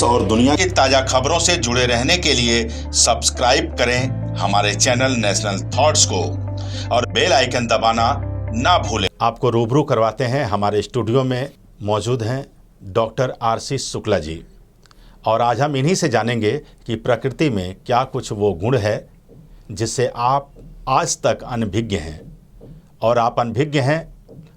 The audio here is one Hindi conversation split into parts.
देश और दुनिया की ताजा खबरों से जुड़े रहने के लिए सब्सक्राइब करें हमारे चैनल नेशनल थॉट्स को और बेल आइकन दबाना ना भूलें। आपको रूबरू करवाते हैं, हमारे स्टूडियो में मौजूद हैं डॉक्टर आरसी शुक्ला जी, और आज हम इन्हीं से जानेंगे कि प्रकृति में क्या कुछ वो गुण है जिससे आप आज तक अनभिज्ञ हैं, और आप अनभिज्ञ हैं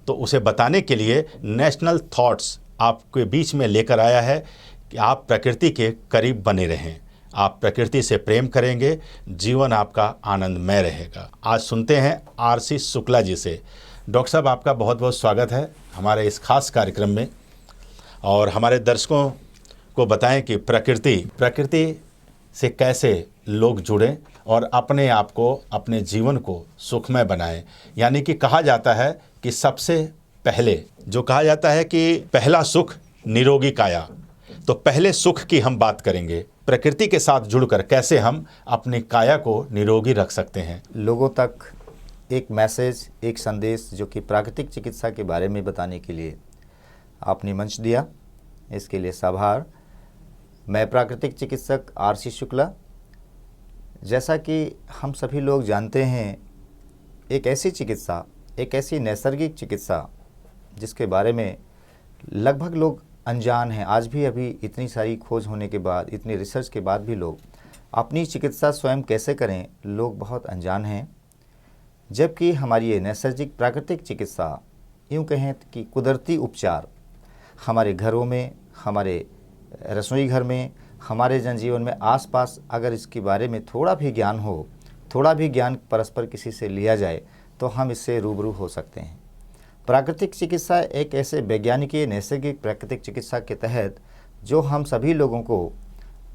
तो उसे बताने के लिए नेशनल थॉट्स आपके बीच में लेकर आया है कि आप प्रकृति के करीब बने रहें, आप प्रकृति से प्रेम करेंगे, जीवन आपका आनंदमय रहेगा। आज सुनते हैं आरसी शुक्ला जी से। डॉक्टर साहब, आपका बहुत बहुत स्वागत है हमारे इस खास कार्यक्रम में, और हमारे दर्शकों को बताएं कि प्रकृति से कैसे लोग जुड़ें और अपने आप को, अपने जीवन को सुखमय बनाएं। यानी कि कहा जाता है कि सबसे पहले जो कहा जाता है कि पहला सुख निरोगी काया, तो पहले सुख की हम बात करेंगे। प्रकृति के साथ जुड़कर कैसे हम अपनी काया को निरोगी रख सकते हैं। लोगों तक एक मैसेज, एक संदेश जो कि प्राकृतिक चिकित्सा के बारे में बताने के लिए आपने मंच दिया, इसके लिए आभार। मैं प्राकृतिक चिकित्सक आरसी शुक्ला। जैसा कि हम सभी लोग जानते हैं, एक ऐसी चिकित्सा, एक ऐसी नैसर्गिक चिकित्सा जिसके बारे में लगभग लोग अनजान हैं। आज भी अभी इतनी सारी खोज होने के बाद, इतनी रिसर्च के बाद भी लोग अपनी चिकित्सा स्वयं कैसे करें, लोग बहुत अनजान हैं। जबकि हमारी ये नैसर्गिक प्राकृतिक चिकित्सा, यूँ कहें कि कुदरती उपचार हमारे घरों में, हमारे रसोई घर में, हमारे जनजीवन में आसपास अगर इसके बारे में थोड़ा भी ज्ञान हो, थोड़ा भी ज्ञान परस्पर किसी से लिया जाए तो हम इससे रूबरू हो सकते हैं। प्राकृतिक चिकित्सा एक ऐसे वैज्ञानिक नैसर्गिक प्राकृतिक चिकित्सा के तहत जो हम सभी लोगों को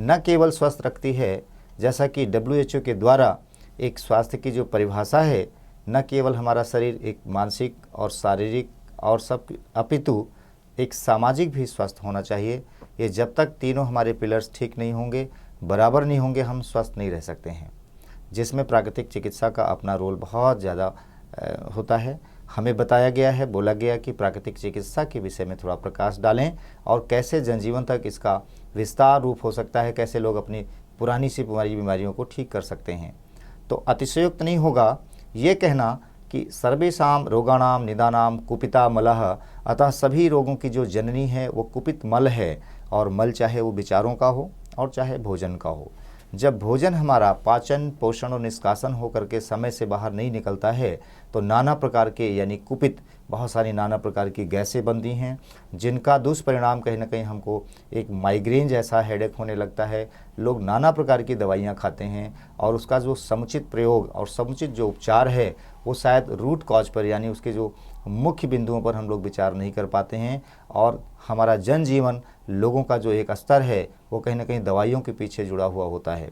न केवल स्वस्थ रखती है, जैसा कि WHO के द्वारा एक स्वास्थ्य की जो परिभाषा है, न केवल हमारा शरीर एक मानसिक और शारीरिक और सब अपितु एक सामाजिक भी स्वस्थ होना चाहिए। ये जब तक तीनों हमारे पिलर्स ठीक नहीं होंगे, बराबर नहीं होंगे, हम स्वस्थ नहीं रह सकते हैं, जिसमें प्राकृतिक चिकित्सा का अपना रोल बहुत ज़्यादा होता है। हमें बताया गया है, बोला गया कि प्राकृतिक चिकित्सा के विषय में थोड़ा प्रकाश डालें और कैसे जनजीवन तक इसका विस्तार रूप हो सकता है, कैसे लोग अपनी पुरानी सी बीमारियों को ठीक कर सकते हैं। तो अतिशयोक्त नहीं होगा ये कहना कि सर्वेषां रोगाणाम निदानाम कुपिता मलः, अतः सभी रोगों की जो जननी है वो कुपित मल है, और मल चाहे वो विचारों का हो और चाहे भोजन का हो। जब भोजन हमारा पाचन, पोषण और निष्कासन होकर के समय से बाहर नहीं निकलता है तो नाना प्रकार के यानी कुपित बहुत सारी नाना प्रकार की गैसें बनती हैं, जिनका दुष्परिणाम कहीं ना कहीं हमको एक माइग्रेन जैसा हेडेक होने लगता है। लोग नाना प्रकार की दवाइयाँ खाते हैं और उसका जो समुचित प्रयोग और समुचित जो उपचार है वो शायद रूट कॉज पर, यानी उसके जो मुख्य बिंदुओं पर हम लोग विचार नहीं कर पाते हैं, और हमारा जनजीवन, लोगों का जो एक स्तर है वो कहीं ना कहीं दवाइयों के पीछे जुड़ा हुआ होता है।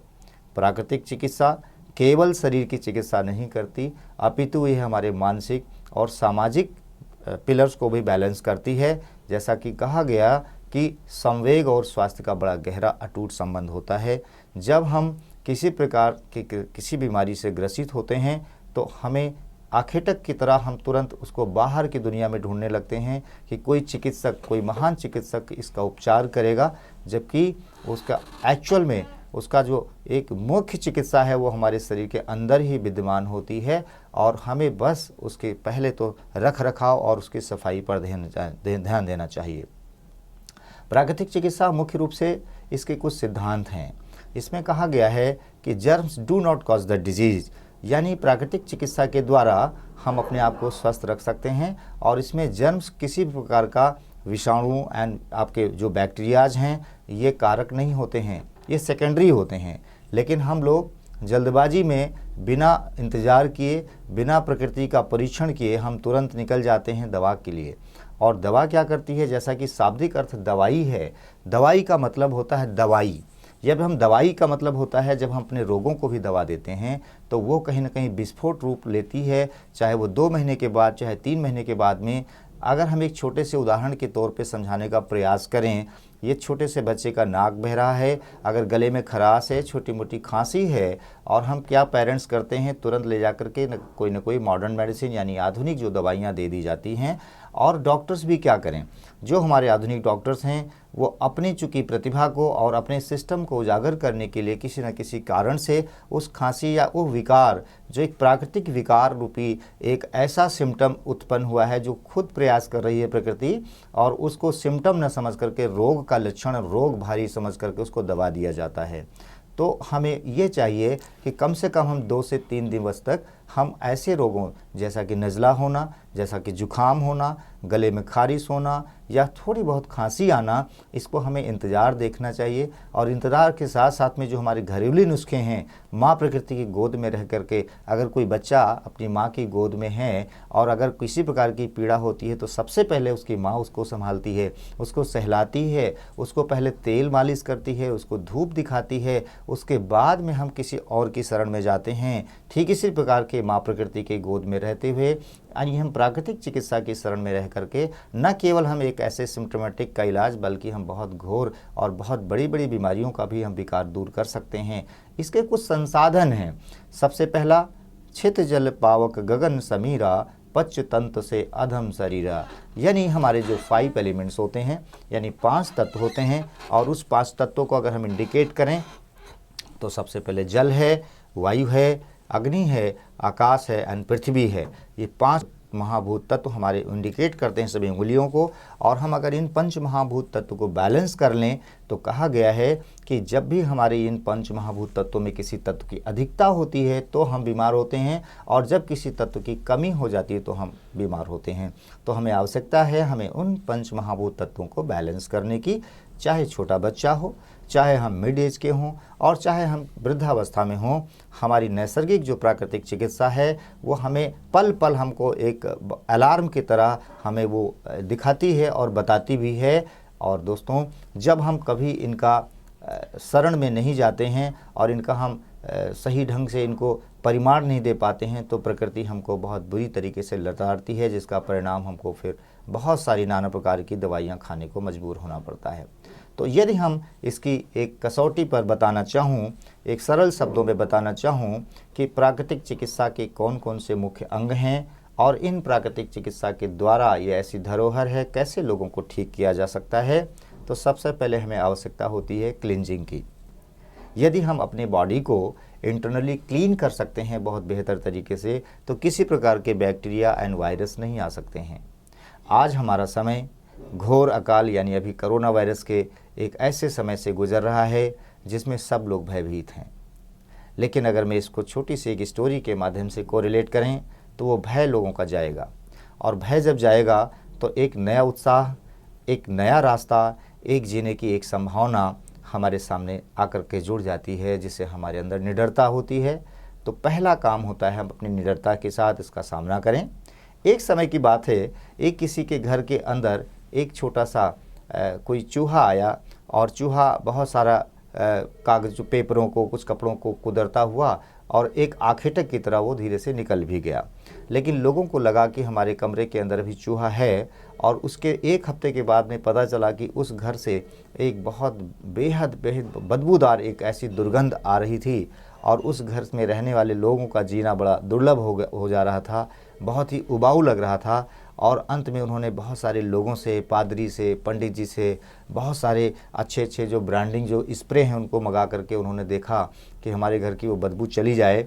प्राकृतिक चिकित्सा केवल शरीर की चिकित्सा नहीं करती, अपितु ये हमारे मानसिक और सामाजिक पिलर्स को भी बैलेंस करती है। जैसा कि कहा गया कि संवेग और स्वास्थ्य का बड़ा गहरा अटूट संबंध होता है। जब हम किसी प्रकार की किसी बीमारी से ग्रसित होते हैं तो हमें आखेटक की तरह हम तुरंत उसको बाहर की दुनिया में ढूंढने लगते हैं कि कोई चिकित्सक, कोई महान चिकित्सक इसका उपचार करेगा, जबकि उसका एक्चुअल में उसका जो एक मुख्य चिकित्सा है वो हमारे शरीर के अंदर ही विद्यमान होती है, और हमें बस उसके पहले तो रख रखाव और उसकी सफाई पर ध्यान देना चाहिए। प्राकृतिक चिकित्सा मुख्य रूप से इसके कुछ सिद्धांत हैं। इसमें कहा गया है कि germs do not cause the disease, यानी प्राकृतिक चिकित्सा के द्वारा हम अपने आप को स्वस्थ रख सकते हैं, और इसमें जर्म्स किसी भी प्रकार का विषाणु एंड आपके जो बैक्टीरियाज हैं ये कारक नहीं होते हैं, ये सेकेंडरी होते हैं। लेकिन हम लोग जल्दबाजी में बिना इंतज़ार किए, बिना प्रकृति का परीक्षण किए हम तुरंत निकल जाते हैं दवा के लिए। और दवा क्या करती है, जैसा कि शाब्दिक अर्थ दवाई है, दवाई का मतलब होता है दवाई। जब हम दवाई का मतलब होता है, जब हम अपने रोगों को भी दवा देते हैं तो वो कहीं ना कहीं विस्फोट रूप लेती है, चाहे वो 2 महीने के बाद, चाहे 3 महीने के बाद में। अगर हम एक छोटे से उदाहरण के तौर पे समझाने का प्रयास करें, ये छोटे से बच्चे का नाक बह रहा है, अगर गले में खराश है, छोटी मोटी खांसी है, और हम क्या पेरेंट्स करते हैं, तुरंत ले जा करके न कोई मॉडर्न मेडिसिन यानी आधुनिक जो दवाइयाँ दे दी जाती हैं, और डॉक्टर्स भी क्या करें, जो हमारे आधुनिक डॉक्टर्स हैं वो अपनी चूँकि प्रतिभा को और अपने सिस्टम को उजागर करने के लिए किसी न किसी कारण से उस खांसी या वो विकार जो एक प्राकृतिक विकार रूपी एक ऐसा सिम्टम उत्पन्न हुआ है जो खुद प्रयास कर रही है प्रकृति, और उसको सिम्टम न समझ करके रोग का लक्षण, रोग भारी समझ करके उसको दबा दिया जाता है। तो हमें ये चाहिए कि कम से कम हम 2 से 3 दिवस तक हम ऐसे रोगों जैसा कि नज़ला होना, जैसा कि जुखाम होना, गले में खारिश होना या थोड़ी बहुत खांसी आना, इसको हमें इंतज़ार देखना चाहिए। और इंतज़ार के साथ साथ में जो हमारे घरेलू नुस्खे हैं, माँ प्रकृति की गोद में रह करके अगर कोई बच्चा अपनी माँ की गोद में है और अगर किसी प्रकार की पीड़ा होती है तो सबसे पहले उसकी माँ उसको संभालती है, उसको सहलाती है, उसको पहले तेल मालिश करती है, उसको धूप दिखाती है, उसके बाद में हम किसी और की शरण में जाते हैं। ठीक इसी प्रकार के माँ प्रकृति के गोद में रहते हुए यानी हम प्राकृतिक चिकित्सा की शरण में रह करके न केवल हम एक ऐसे सिम्टोमेटिक का इलाज बल्कि हम बहुत घोर और बहुत बड़ी बड़ी बीमारियों का भी हम विकार दूर कर सकते हैं। इसके कुछ संसाधन हैं। सबसे पहला, छित जल पावक गगन समीरा, पच तंत्र से अधम शरीरा, यानी हमारे जो 5 एलिमेंट्स होते हैं यानी 5 तत्व होते हैं, और उस 5 तत्वों को अगर हम इंडिकेट करें तो सबसे पहले जल है, वायु है, अग्नि है, आकाश है एंड पृथ्वी है। ये 5 महाभूत तत्व हमारे इंडिकेट करते हैं सभी उंगलियों को। और हम अगर इन 5 महाभूत तत्व को बैलेंस कर लें तो कहा गया है कि जब भी हमारे इन 5 महाभूत तत्वों में किसी तत्व की अधिकता होती है तो हम बीमार होते हैं, और जब किसी तत्व की कमी हो जाती है तो हम बीमार होते हैं। तो हमें आवश्यकता है हमें उन 5 महाभूत तत्वों को बैलेंस करने की, चाहे छोटा बच्चा हो, चाहे हम मिड एज के हों और चाहे हम वृद्धावस्था में हों। हमारी नैसर्गिक जो प्राकृतिक चिकित्सा है वो हमें पल पल हमको एक अलार्म की तरह हमें वो दिखाती है और बताती भी है। और दोस्तों, जब हम कभी इनका शरण में नहीं जाते हैं और इनका हम सही ढंग से इनको परिमाण नहीं दे पाते हैं तो प्रकृति हमको बहुत बुरी तरीके से लताड़ती है, जिसका परिणाम हमको फिर बहुत सारी नाना प्रकार की दवाइयाँ खाने को मजबूर होना पड़ता है। तो यदि हम इसकी एक कसौटी पर बताना चाहूँ, एक सरल शब्दों में बताना चाहूँ कि प्राकृतिक चिकित्सा के कौन कौन से मुख्य अंग हैं और इन प्राकृतिक चिकित्सा के द्वारा ये ऐसी धरोहर है कैसे लोगों को ठीक किया जा सकता है, तो सबसे पहले हमें आवश्यकता होती है क्लींजिंग की। यदि हम अपने बॉडी को इंटरनली क्लीन कर सकते हैं बहुत बेहतर तरीके से तो किसी प्रकार के बैक्टीरिया एंड वायरस नहीं आ सकते हैं। आज हमारा समय घोर अकाल यानी अभी कोरोना वायरस के एक ऐसे समय से गुजर रहा है जिसमें सब लोग भयभीत हैं। लेकिन अगर मैं इसको छोटी सी एक स्टोरी के माध्यम से कोरिलेट करें तो वो भय लोगों का जाएगा, और भय जब जाएगा तो एक नया उत्साह, एक नया रास्ता, एक जीने की एक संभावना हमारे सामने आकर के जुड़ जाती है, जिससे हमारे अंदर निडरता होती है। तो पहला काम होता है हम अपनी निडरता के साथ इसका सामना करें। एक समय की बात है, एक किसी के घर के अंदर एक छोटा सा कोई चूहा आया, और चूहा बहुत सारा कागज पेपरों को, कुछ कपड़ों को कुदरता हुआ और एक आखेटक की तरह वो धीरे से निकल भी गया। लेकिन लोगों को लगा कि हमारे कमरे के अंदर भी चूहा है, और उसके 1 हफ्ते के बाद में पता चला कि उस घर से एक बहुत बेहद बदबूदार एक ऐसी दुर्गंध आ रही थी, और उस घर में रहने वाले लोगों का जीना बड़ा दुर्लभ हो जा रहा था, बहुत ही उबाऊ लग रहा था। और अंत में उन्होंने बहुत सारे लोगों से, पादरी से, पंडित जी से, बहुत सारे अच्छे अच्छे जो ब्रांडिंग जो स्प्रे हैं उनको मंगा करके उन्होंने देखा कि हमारे घर की वो बदबू चली जाए।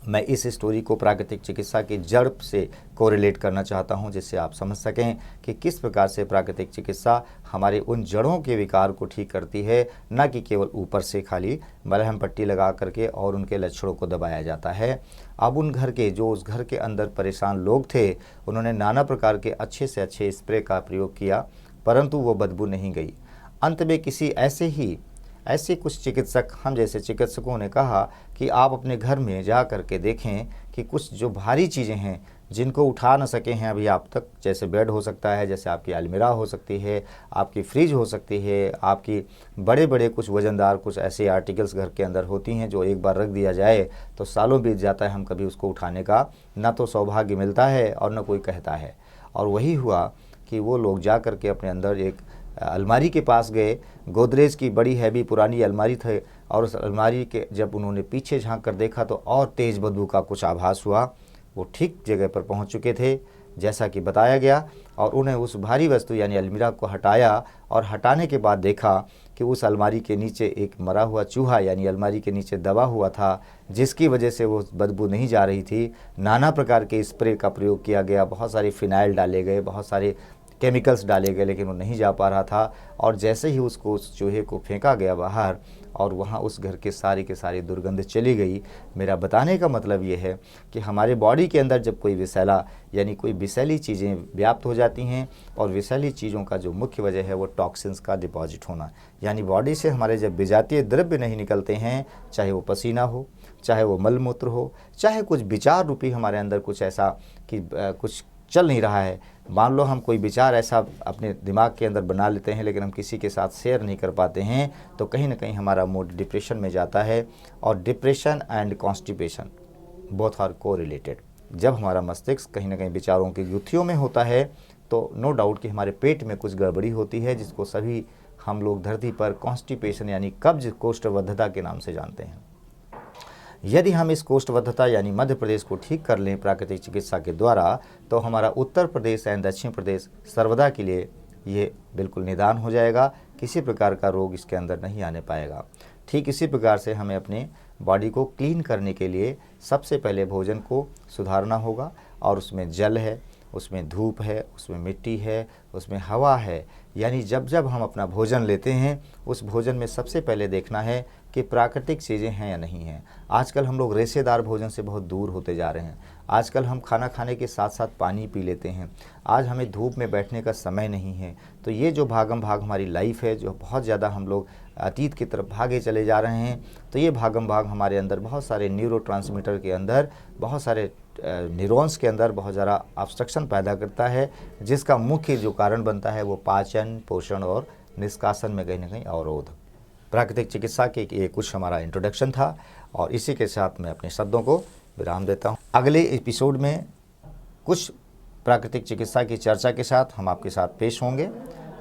मैं इस स्टोरी को प्राकृतिक चिकित्सा की जड़ से कोरिलेट करना चाहता हूं, जिससे आप समझ सकें कि किस प्रकार से प्राकृतिक चिकित्सा हमारे उन जड़ों के विकार को ठीक करती है, न कि केवल ऊपर से खाली मलहम पट्टी लगा करके और उनके लक्षणों को दबाया जाता है। अब उन घर के जो उस घर के अंदर परेशान लोग थे, उन्होंने नाना प्रकार के अच्छे से अच्छे स्प्रे का प्रयोग किया, परंतु वो बदबू नहीं गई। अंत में किसी ऐसे कुछ चिकित्सक, हम जैसे चिकित्सकों ने कहा कि आप अपने घर में जा कर के देखें कि कुछ जो भारी चीज़ें हैं जिनको उठा न सके हैं अभी आप तक, जैसे बेड हो सकता है, जैसे आपकी अलमीरा हो सकती है, आपकी फ्रिज हो सकती है, आपकी बड़े बड़े कुछ वज़नदार कुछ ऐसे आर्टिकल्स घर के अंदर होती हैं जो एक बार रख दिया जाए तो सालों बीत जाता है, हम कभी उसको उठाने का ना तो सौभाग्य मिलता है और न कोई कहता है। और वही हुआ कि वो लोग जा कर के अपने अंदर एक अलमारी के पास गए, गोदरेज की बड़ी हैवी पुरानी अलमारी थे, और उस अलमारी के जब उन्होंने पीछे झांक कर देखा तो और तेज़ बदबू का कुछ आभास हुआ। वो ठीक जगह पर पहुंच चुके थे जैसा कि बताया गया, और उन्हें उस भारी वस्तु यानी अलमीरा को हटाया और हटाने के बाद देखा कि उस अलमारी के नीचे एक मरा हुआ चूहा यानी अलमारी के नीचे दबा हुआ था, जिसकी वजह से वो बदबू नहीं जा रही थी। नाना प्रकार के स्प्रे का प्रयोग किया गया, बहुत सारे फिनाइल डाले गए, बहुत सारे केमिकल्स डाले गए, लेकिन वो नहीं जा पा रहा था। और जैसे ही उसको उस चूहे को फेंका गया बाहर और वहाँ उस घर के सारी दुर्गंध चली गई। मेरा बताने का मतलब ये है कि हमारे बॉडी के अंदर जब कोई विषैला यानी कोई विषैली चीज़ें व्याप्त हो जाती हैं, और विषैली चीज़ों का जो मुख्य वजह है वो टॉक्सिन्स का डिपॉजिट होना, यानी बॉडी से हमारे जब विजातीय द्रव्य नहीं निकलते हैं, चाहे वो पसीना हो, चाहे वो मलमूत्र हो, चाहे कुछ विचार रूपी हमारे अंदर कुछ ऐसा कि कुछ चल नहीं रहा है। मान लो हम कोई विचार ऐसा अपने दिमाग के अंदर बना लेते हैं, लेकिन हम किसी के साथ शेयर नहीं कर पाते हैं, तो कहीं ना कहीं हमारा मूड डिप्रेशन में जाता है। और depression and constipation both are correlated. जब हमारा मस्तिष्क कहीं ना कहीं विचारों की गुत्थियों में होता है, तो नो डाउट कि हमारे पेट में कुछ गड़बड़ी होती है, जिसको सभी हम लोग धरती पर कॉन्स्टिपेशन यानी कब्ज कोष्ठबद्धता के नाम से जानते हैं। यदि हम इस कोष्ठबद्धता यानी मध्य प्रदेश को ठीक कर लें प्राकृतिक चिकित्सा के द्वारा, तो हमारा उत्तर प्रदेश एंड दक्षिण प्रदेश सर्वदा के लिए ये बिल्कुल निदान हो जाएगा, किसी प्रकार का रोग इसके अंदर नहीं आने पाएगा। ठीक इसी प्रकार से हमें अपने बॉडी को क्लीन करने के लिए सबसे पहले भोजन को सुधारना होगा, और उसमें जल है, उसमें धूप है, उसमें मिट्टी है, उसमें हवा है। यानी जब जब हम अपना भोजन लेते हैं, उस भोजन में सबसे पहले देखना है कि प्राकृतिक चीज़ें हैं या नहीं हैं। आजकल हम लोग रेशेदार भोजन से बहुत दूर होते जा रहे हैं। आजकल हम खाना खाने के साथ साथ पानी पी लेते हैं। आज हमें धूप में बैठने का समय नहीं है। तो ये जो भागम भाग हमारी लाइफ है, जो बहुत ज़्यादा हम लोग अतीत की तरफ भागे चले जा रहे हैं, तो ये भागम भाग हमारे अंदर बहुत सारे न्यूरोट्रांसमीटर के अंदर, बहुत सारे न्यूरॉन्स के अंदर बहुत ज़्यादा ऑब्स्ट्रक्शन पैदा करता है, जिसका मुख्य जो कारण बनता है वो पाचन, पोषण और निष्कासन में कहीं ना कहीं अवरोध। प्राकृतिक चिकित्सा के ये कुछ हमारा इंट्रोडक्शन था, और इसी के साथ मैं अपने शब्दों को विराम देता हूँ। अगले एपिसोड में कुछ प्राकृतिक चिकित्सा की चर्चा के साथ हम आपके साथ पेश होंगे,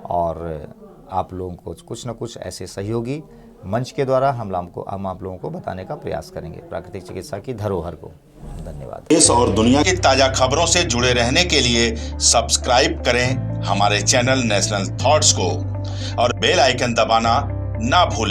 और आप लोगों को कुछ न कुछ ऐसे सहयोगी मंच के द्वारा हम आप लोगों को बताने का प्रयास करेंगे प्राकृतिक चिकित्सा की धरोहर को। धन्यवाद। देश और दुनिया की ताजा खबरों से जुड़े रहने के लिए सब्सक्राइब करें हमारे चैनल नेशनल थॉट्स को, और बेल आइकन दबाना ना भूलें।